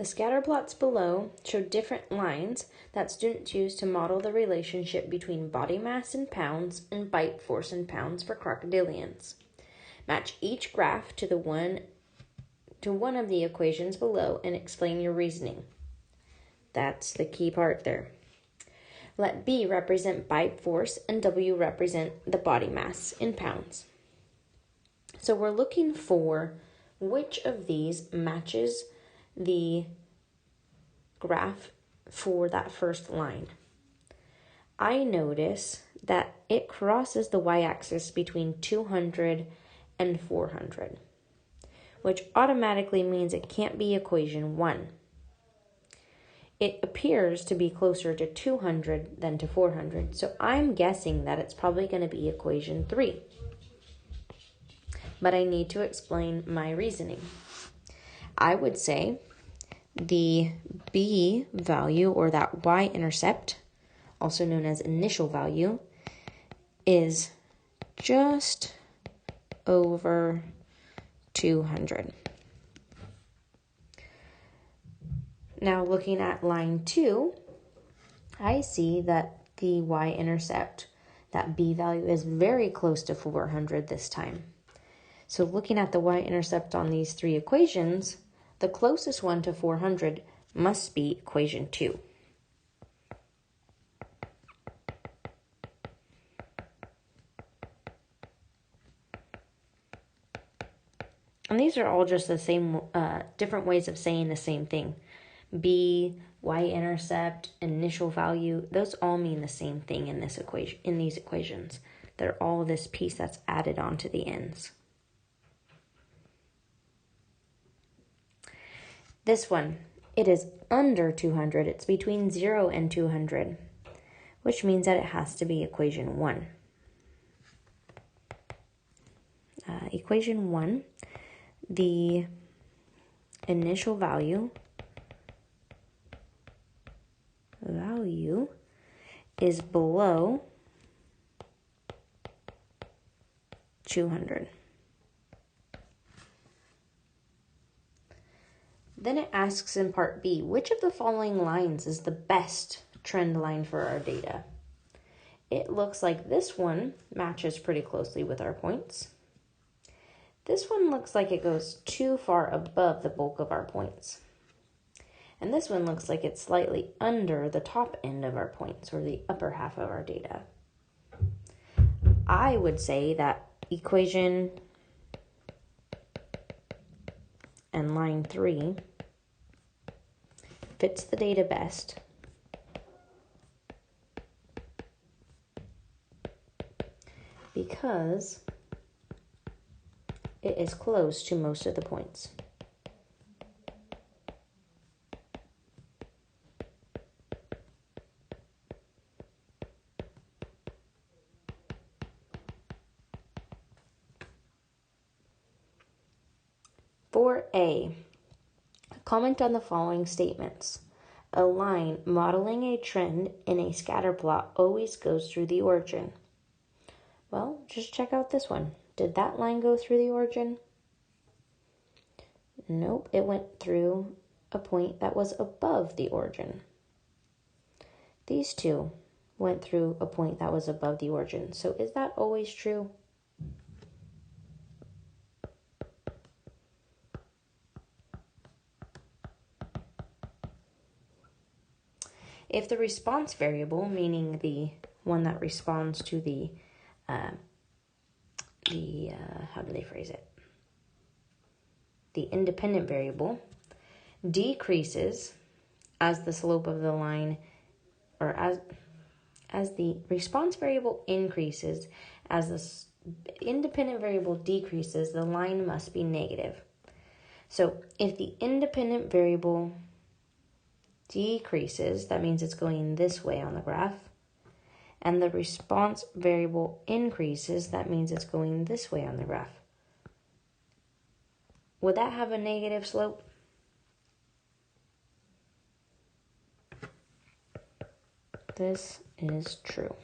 The scatter plots below show different lines that students use to model the relationship between body mass in pounds and bite force in pounds for crocodilians. Match each graph to one of the equations below and explain your reasoning. That's the key part there. Let B represent bite force and W represent the body mass in pounds. So we're looking for which of these matches the graph for that first line. I notice that it crosses the y-axis between 200 and 400, which automatically means it can't be equation 1. It appears to be closer to 200 than to 400, so I'm guessing that it's probably going to be equation 3. But I need to explain my reasoning. I would say the B value, or that y-intercept, also known as initial value, is just over 200. Now looking at line 2, I see that the y-intercept, that B value, is very close to 400 this time. So looking at the y-intercept on these three equations, the closest one to 400 must be equation 2. And these are all just the same, different ways of saying the same thing. B, y-intercept, initial value, those all mean the same thing in this equation, in these equations. They're all this piece that's added onto the ends. This one, it is under 200. It's between 0 and 200, which means that it has to be equation 1. Equation 1, the initial value is below 200. Then it asks in part B, which of the following lines is the best trend line for our data? It looks like this one matches pretty closely with our points. This one looks like it goes too far above the bulk of our points. And this one looks like it's slightly under the top end of our points, or the upper half of our data. I would say that equation and line 3 fits the data best. Because it is close to most of the points. For A, comment on the following statements. A line modeling a trend in a scatter plot always goes through the origin. Well, just check out this one. Did that line go through the origin? Nope, it went through a point that was above the origin. These two went through a point that was above the origin. So is that always true? If the response variable, meaning the one that responds to the how do they phrase it? The independent variable decreases as the slope of the line, or as the response variable increases, as the independent variable decreases, the line must be negative. So if the independent variable decreases, that means it's going this way on the graph. And the response variable increases, that means it's going this way on the graph. Would that have a negative slope? This is true.